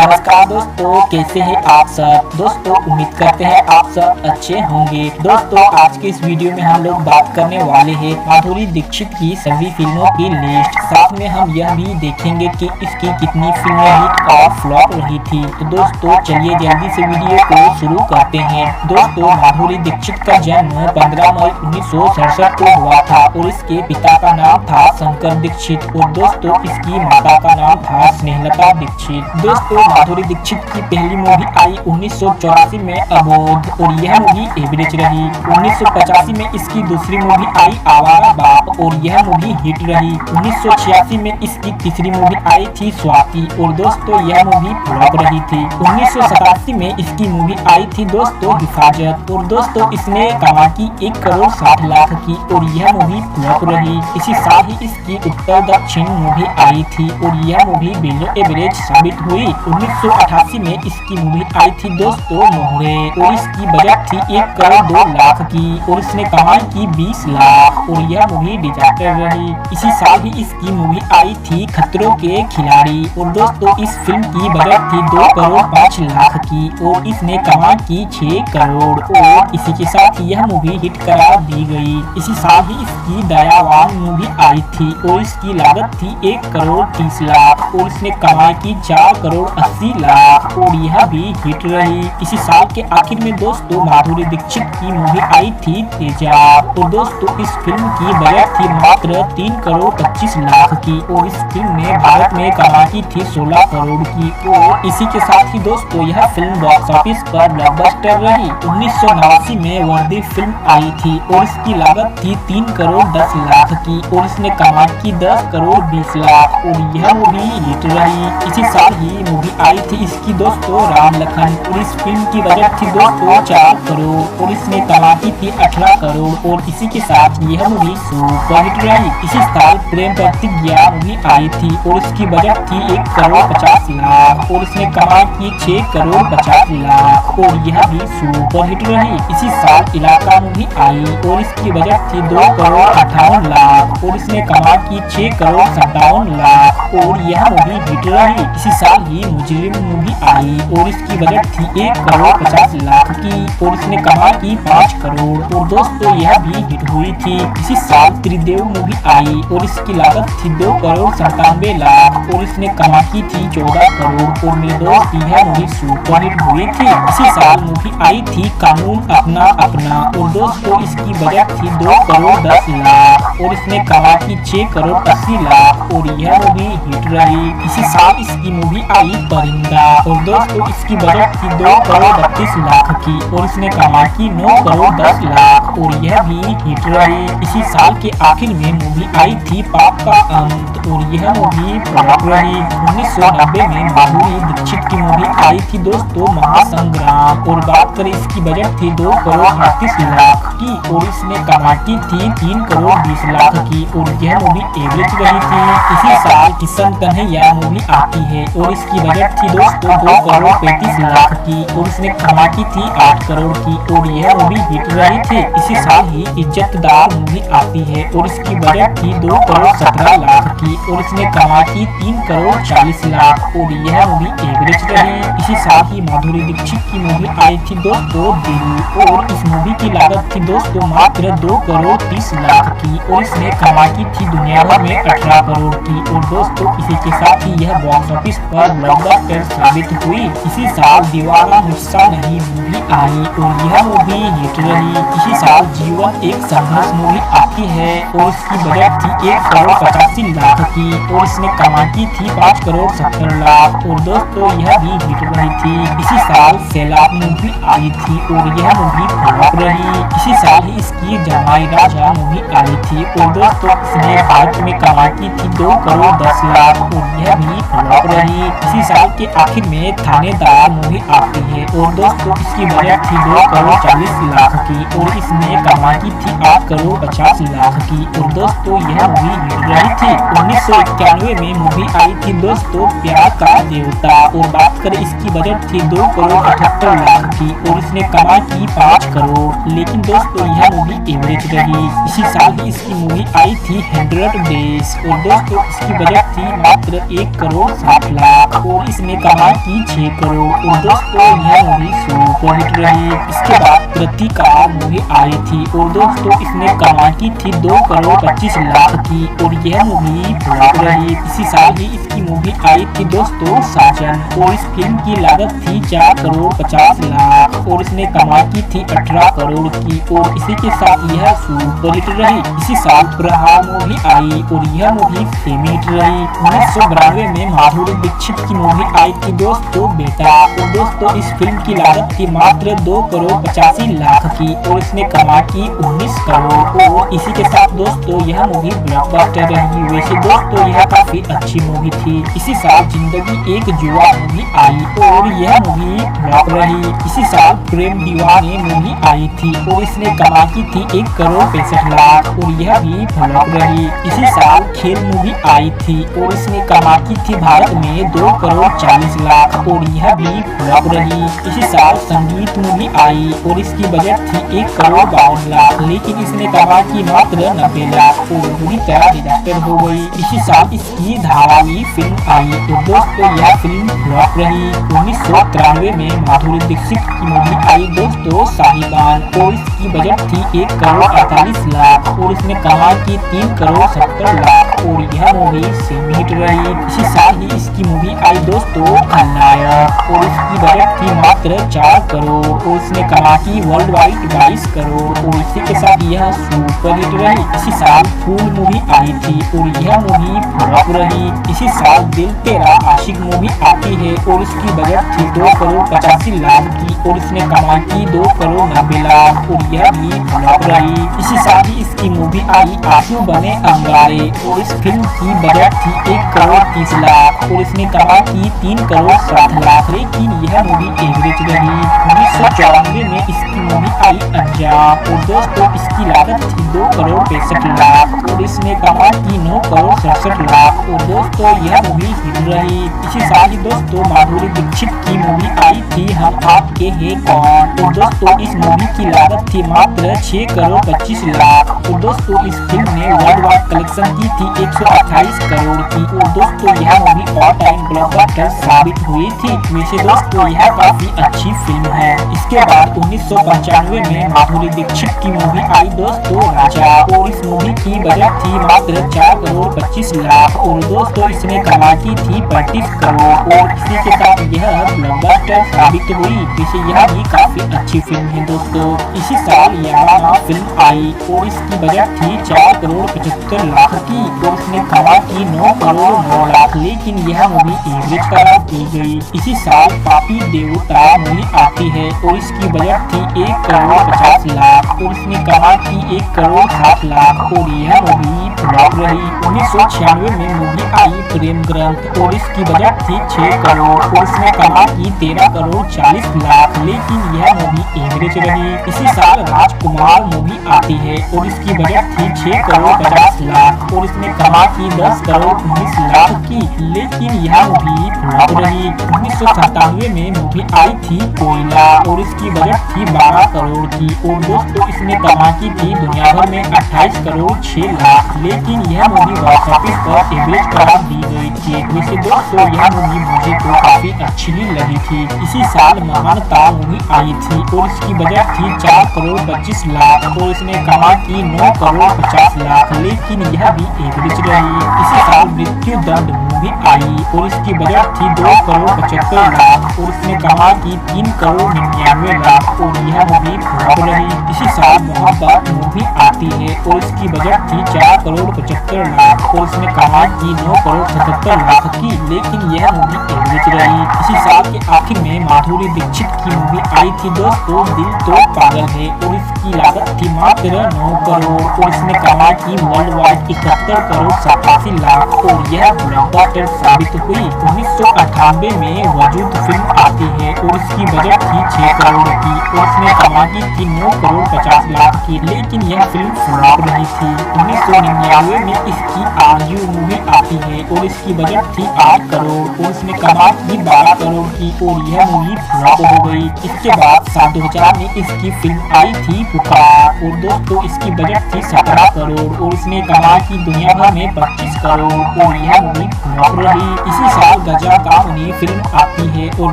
नमस्कार दोस्तों, कैसे हैं आप सब। दोस्तों उम्मीद करते हैं आप सब अच्छे होंगे। दोस्तों आज के इस वीडियो में हम लोग बात करने वाले हैं माधुरी दीक्षित की सभी फिल्मों की लिस्ट। साथ में हम यह भी देखेंगे कि इसकी कितनी फिल्में हिट और फ्लॉप रही थी। तो दोस्तों चलिए जल्दी से वीडियो को शुरू करते हैं। दोस्तों माधुरी दीक्षित का जन्म 15 मई 1967 को हुआ था और इसके पिता का नाम था शंकर दीक्षित और दोस्तों इसकी माता का नाम था स्नेहलता दीक्षित। दोस्तों माधुरी दीक्षित की पहली मूवी आई 1984 में अबोध और यह मूवी एवरेज रही। 1985 में इसकी दूसरी मूवी आई आवारा बाप और यह मूवी हिट रही। 1986 में इसकी तीसरी मूवी आई थी स्वाति और दोस्तों यह मूवी फ्लॉप रही थी। 1987 में इसकी मूवी आई थी दोस्तों हिफाजत और दोस्तों इसने कमा की 1 करोड़ 60 लाख की और यह मूवी फ्लॉप रही। इसी साल ही इसकी उत्तर दक्षिण मूवी आई थी और यह मूवी बिलो एवरेज साबित हुई। 1988 में इसकी मूवी आई थी दोस्तों मोहरे और इसकी बजट थी 1 करोड़ 2 लाख की और इसने कमाई की 20 लाख और यह मूवी डिजास्टर रही। इसी साल ही इसकी मूवी आई थी खतरों के खिलाड़ी और दोस्तों इस फिल्म की बजट थी 2 करोड़ 5 लाख की और इसने कमाई की 6 करोड़ और इसी के साथ यह मूवी हिट करार दी गई। इसी साल ही इसकी दयावान मूवी आई थी और इसकी लागत थी 1 करोड़ 30 लाख और इसने कमाई की 4 करोड़ 80 लाख और यह भी हिट रही। इसी साल के आखिर में दोस्तों माधुरी दीक्षित की मूवी आई थी तेजाब और दोस्तों इस फिल्म की बजट थी मात्र 3 करोड़ 25 लाख की और इस फिल्म ने भारत में कमाई की थी 16 करोड़ की और इसी के साथ ही दोस्तों यह फिल्म बॉक्स ऑफिस पर ब्लॉकबस्टर रही। 1989 में वर्दी फिल्म आई थी और इसकी लागत थी 3 करोड़ 10 लाख की और इसने कमाई की 10 करोड़ 20 लाख और यह मूवी हिट रही। इसी साल ही मूवी आई थी इसकी दोस्तों राम लखन और इस फिल्म की बजट थी दोस्तों 4 करोड़ और इसने कमाई की थी 18 करोड़ और इसी के साथ यह मूवी सुपर हिट रही। इसी साल प्रेम प्रतिज्ञा मूवी आई थी और इसकी बजट थी 1 करोड़ 50 लाख और इसने कमाई की 6 करोड़ 50 लाख और यह भी सुपर हिट रही। इसी साल इलाका मूवी आई और इसकी बजट थी 2 करोड़ 58 लाख और इसने कमाई की 6 करोड़ 57 लाख और यह मूवी हिट रही। इसी साल ही मुजरिम मूवी आई और इसकी बजट थी 1 करोड़ 50 लाख की और इसने कमाई की 5 करोड़ और दोस्तों यह भी हिट हुई थी। इसी साल त्रिदेव मूवी आई और इसकी लागत थी 2 करोड़ 97 लाख और इसने कमाई की थी 14 करोड़ और मेरे दोस्त यह मूवी सुपर हिट हुई थी। इसी साल मूवी आई थी कानून अपना अपना और दोस्तों इसकी बजट थी 2 करोड़ 10 लाख और इसने कमाई की 6 करोड़ 80 लाख और यह मूवी हिट रही। इसी साल इसकी मूवी आई परिंदा और दोस्तों इसकी बजट थी 2 करोड़ 32 लाख की और इसने कमाई की 9 करोड़ 10 लाख और यह भी हिट रही। इसी साल के आखिर में मूवी आई थी पाप का अंत और यह मूवी फ्लॉप रही। 1990 में माधुरी दीक्षित की मूवी आई थी दोस्तों महासंग्राम और बात करें इसकी बजट थी 2 करोड़ 38 लाख की और इसने कमाई की थी 3 करोड़ 20 लाख की और यह मूवी एवरेज रही थी। इसी साल किशन कन्हैया मूवी आती है और इसकी बजट थी दोस्तों 2 करोड़ 35 लाख की और इसने कमाई की थी 8 करोड़ की और यह मूवी हिट रही थी। इसी साल ही इज्जतदार मूवी आती है और इसकी बजट थी 2 करोड़ 17 लाख की और इसने कमाई की 3 करोड़ 40 लाख और यह मूवी एवरेज रही। इसी साल ही माधुरी दीक्षित की मूवी आई थी दोस्तों दिल और इस मूवी की लागत थी दोस्तों मात्र 2 करोड़ 30 लाख की और इसने कमाई की थी दुनिया भर में 18 करोड़ की और दोस्तों इसी के साथ ही यह बॉक्स ऑफिस पर ब्लॉकबस्टर साबित हुई। इसी साल दीवाना मुझसा नहीं मूवी आई और यह मूवी हिट रही। इसी साल जीवन एक संघर्ष मूवी आती है और इसकी बजट थी 1 करोड़ 85 लाख की और इसने कमाई की थी 5 करोड़ 70 लाख और दोस्तों यह भी हिट रही थी। इसी साल सैलाब मूवी आई थी और यह मूवी फ्लॉप रही। इसी साल ही इसकी जमाई राजा मूवी आई थी और दोस्तों इसने भारत में कमाई की थी 2 करोड़ 10 लाख और यह भी फ्लॉप रही। इसी साल के आखिर में थानेदार मूवी आती है और दोस्तों इसकी बजट थी 2 करोड़ 40 लाख की और इसने कमाई की थी 8 करोड़ 50 लाख की। और दोस्तों यह मूवी हिट रही थी। 1991 में मूवी आई थी दोस्तों प्यार का देवता, और बात करें इसकी बजट थी 2 करोड़ 78 लाख की और इसने कमाई की 5 करोड़। लेकिन दोस्तों यह मूवी एवरेज रही। इसी साल ही इसकी मूवी आई थी 100 डेज, और दोस्तों इसकी बजट थी मात्र 1 करोड़ 60 लाख और इसने कमाई की 6 करोड़। और दोस्तों यह मूवी सुपर हिट रही। इसके बाद प्रतिकार मूवी आई थी और दोस्तों इसने कमाई की थी 2 करोड़ 25 लाख की और यह मूवी फ्लॉप रही। इसी साल ही इसकी मूवी आई थी दोस्तों साजन, और इस फिल्म की लागत थी 4 करोड़ 50 लाख और इसने कमाई की थी 18 करोड़ की और इसी के साथ यह सुपर हिट रही। इसी साल प्रहार मूवी आई और यह मूवी सेमी हिट रही। 1992 में माधुरी दीक्षित की मूवी आई थी दोस्तों बेटा, और दोस्तों इस फिल्म की लागत थी मात्र 2 करोड़ 85 लाख की और इसने कमाई की 19 करोड़ और इसी के साथ दोस्तों यह मूवी ब्लॉकबस्टर रही। वैसे दोस्तों यह काफी अच्छी मूवी थी। इसी साल जिंदगी एक जुआ मूवी आई और यह मूवी फ्लॉप रही। इसी साल प्रेम दीवाने मूवी आई थी और इसने कमाई की थी 1 करोड़ 65 लाख और यह भी फ्लॉप रही। इसी साल खेल मूवी आई थी और इसने कमाई की थी भारत में 2 करोड़ 40 लाख और यह भी फ्लॉप रही। इसी साल संगीत मूवी आई और इसकी बजट थी 1 करोड़ 52 लाख, लेकिन इसने कमाई की मात्र 90 लाख और बुरी तरह डिजास्टर हो गई। इसी साल इसकी धारावाहिक फिल्म आई और दोस्तों यह फिल्म फ्लॉप रही। 1993 में माधुरी दीक्षित की मूवी आई दोस्तों साहिबान और इसकी बजट थी 1 करोड़ 48 लाख और इसने कमाई की 3 करोड़ 70 लाख और यह मूवी सेमी हिट रही। इसी साल ही इसकी मूवी आई दोस्तों खलनायक और इसकी बजट थी मात्र 4 करोड़ और इसने कमाई की वर्ल्ड वाइड 22 करोड़ और इसी के साथ यह सुपर हिट रही। इसी साल फूल मूवी आई थी और यह मूवी फ्लॉप रही। इसी साल दिल तेरा आशिक मूवी आती है और इसकी बजट थी 2 करोड़ 85 लाख की और इसने कमाई की 2 करोड़ 90 लाख और यह भी फ्लॉप रही। इसी साल ही इसकी मूवी आई आंसू बने अंगारे और इस फिल्म की बजट थी 1 करोड़ 30 लाख और इसने कमाई की 3 करोड़ 60 लाख, लेकिन यह मूवी एवरेज रही। 1994 में इसकी मूवी आई अंजाम और दोस्तों इसकी लागत थी 2 करोड़ 65 लाख और इसने कमाई की 9 करोड़ 67 लाख और दोस्तों यह मूवी हिट रही। इसी साल ही दोस्तों माधुरी दीक्षित की मूवी आई थी हम आपके हैं कौन और दोस्तों इस मूवी की लागत थी मात्र 6 करोड़ 25 लाख और दोस्तों इस फिल्म ने वर्ल्ड वाइड कलेक्शन की थी 128 करोड़ की और दोस्तों यह मूवी ऑल टाइम ब्लॉकबस्टर साबित हुई थी। वैसे दोस्तों यह काफी अच्छी फिल्म है। इसके बाद 1995 में माधुरी दीक्षित की मूवी आई दोस्तों राजा और इस मूवी की बजट थी मात्र 4 करोड़ 25 लाख और दोस्तों इसने कमाई की थी 35 करोड़ और इसी के साथ यह ब्लॉकबस्टर साबित हुई। वैसे यह भी काफी अच्छी फिल्म है दोस्तों। इसी साल यामामा फिल्म आई और इसकी बजट थी 4 करोड़ 75 लाख की और इसने कमाई की 9 करोड़ 9 लाख, लेकिन यह मूवी एवरेज करार दी गई। इसी साल पापी देवता मूवी आती है और इसकी बजट थी 1 करोड़ 50 लाख और इसने कमाई की 1 करोड़ 60 लाख और यह मूवी फ्लॉप रही। 1996 में मूवी आई प्रेम ग्रंथ और इसकी बजट थी 6 करोड़ और इसने कमाई की 13 करोड़ 40 लाख, लेकिन यह मूवी एवरेज रही। इसी साल राजकुमार मूवी आती है और इसकी बजट थी 6 करोड़ 50 लाख और इसने कमाई की 10 करोड़ 19 लाख की, लेकिन यह मूवी फ्लॉप रही। 1997 में मूवी आई थी कोयला और इसकी बजट थी 12 करोड़ की और दोस्तों इसने कमाई की थी दुनिया भर में 28 करोड़ 6 लाख, लेकिन यह मूवी बॉक्स ऑफिस पर एवरेज करार दी गई थी। वैसे दोस्तों यह मूवी मुझे तो काफी अच्छी ही लगी थी। इसी साल महानता मूवी आई थी और इसकी बजट थी 4 करोड़ 25 लाख और इसने कमाई की 9 करोड़ 50 लाख, लेकिन यह भी एवरेज रही। इसी साल मृत्यु दंड मूवी आई और इसकी बजट थी 2 करोड़ 75 लाख और इसने कमाई की 3 करोड़ 99 लाख और यह मूवी फ्लॉप रही। इसी साल मोहब्बत मूवी आती है और इसकी बजट थी 4 करोड़ 75 लाख और इसने कमाई की 9 करोड़ 77 लाख की, लेकिन यह मूवी एवरेज रही। इसी साल के आखिर में माधुरी दीक्षित की मूवी आई थी दोस्तों दिल तो पागल है और इसकी लागत थी मात्र 9 करोड़ और इसने कमाई की वर्ल्ड वाइड 71 करोड़ 87 लाख और यह ब्लॉकबस्टर डिजास्टर साबित हुई। 1998 में वजूद फिल्म आती है और इसकी बजट थी 6 करोड़ की और इसने कमाई की 9 करोड़ 50 लाख की, लेकिन यह फिल्म फ्लॉप रही थी। 1999 में इसकी आरजू मूवी आती है और इसकी बजट थी 8 करोड़ और इसने कमाई की 12 करोड़ की और यह मूवी फ्लॉप हो गई। इसके बाद साल 2000 में इसकी फिल्म आई थी पुकार और दोस्तों इसकी बजट थी 17 करोड़ और इसने कमाई की दुनिया भर में 25 करोड़ और यह मूवी फ्लॉप रही। इसी साल गजा कामनी फिल्म आती है और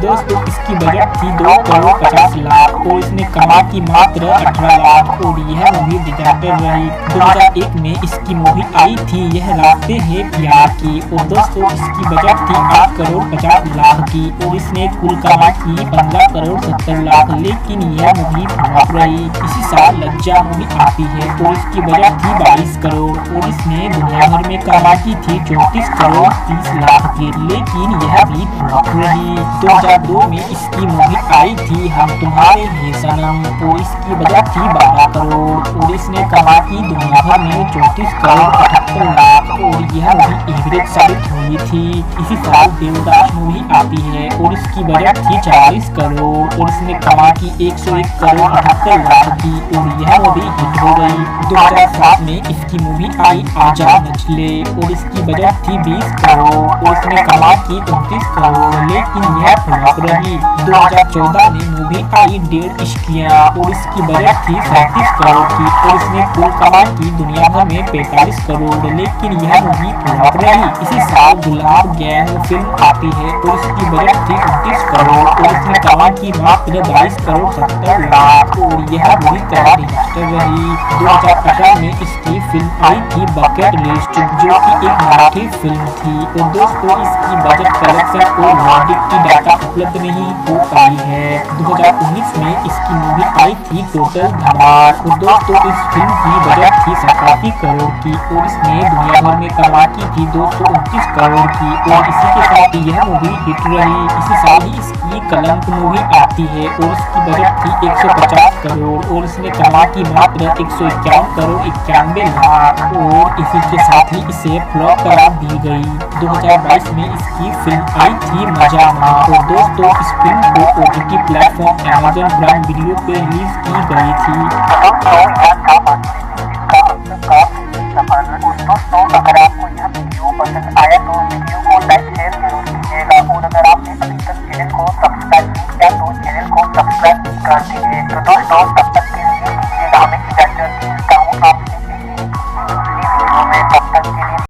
दोस्तों इसकी बजट थी 2 करोड़ 50 लाख और इसने कमाई की मात्र 18 लाख और यह मूवी डिजास्टर रही। 2001 में इसकी मूवी आई थी यह रास्ते हैं प्यार की और दोस्तों इसकी बजट थी 8 करोड़ 50 लाख की और इसने कुल कमाई की 15 करोड़ 70 लाख, लेकिन यह मूवी फ्लॉप रही। इसी साल लज्जा मूवी आती है और इसकी बजट थी 22 करोड़ और इसने दुनिया भर में कमाई थी 34 करोड़ 30 लाख की, लेकिन यह भी फ्लॉप रही। 2002 में इसकी मूवी आई थी हम तुम्हारे हैं सनम और इसकी बजट थी 12 करोड़ और इसने कमाई की दुनिया भर में 34 करोड़ 78 लाख और यह मूवी एवरेज साबित हुई थी। इसी साल देवदास मूवी आती है और इसकी बजट थी 40 करोड़ और इसने कमाई की 101 करोड़ 78 लाख की और यह मूवी हिट हो गई। 2007 में इसकी मूवी आई आजा नचले और इसकी बजट थी 20 करोड़ और इसने कमाई की 29 करोड़, लेकिन यह फ्लॉप रही। 2014 में मूवी आई डेढ़ इश्किया और इसकी बजट थी 37 करोड़ की और इसने कुल कमाई की दुनिया भर में 45 करोड़, लेकिन यह मूवी फ्लॉप रही। इसी साल गुलाब गैंग फिल्म आती है और इसकी बजट थी 29 करोड़ और इसने कमाई की मात्र 22 करोड़ 70 लाख और यह बुरी तरह डिजास्टर रही। 2018 में इसकी फिल्म आई थी बकेट लिस्ट जो कि एक मराठी फिल्म थी और दोस्तों इसकी बजट कलेक्शन और वर्डिक की डाटा उपलब्ध नहीं हो पाई है। 2019 में इसकी मूवी आई थी टोटल धमाल और दोस्तों इस फिल्म की बजट थी 87 करोड़ की और इसने दुनिया भर में कमाई की थी 229 करोड़ की और इसी के साथ यह मूवी हिट रही। इसी साल ही इसकी कलंक मूवी आती है और इसकी बजट थी 150 करोड़ और इसने कमाई की मात्र 151 करोड़ 91 लाख और इसी के साथ ही इसे फ्लॉप करार दी गई। 2022 में इसकी फिल्म आई थी मजा माँ और दोस्तों इस फिल्म को OTT platform Amazon prime video पे रिलीज की गई थी। दोस्तों अगर आपको यह वीडियो पसंद आया तो वीडियो को लाइक शेयर जरूर कीजिएगा और अगर आपने अभी तक चैनल को सब्सक्राइब नहीं किया तो चैनल को सब्सक्राइब कर दीजिए। तो दोस्तों तब तक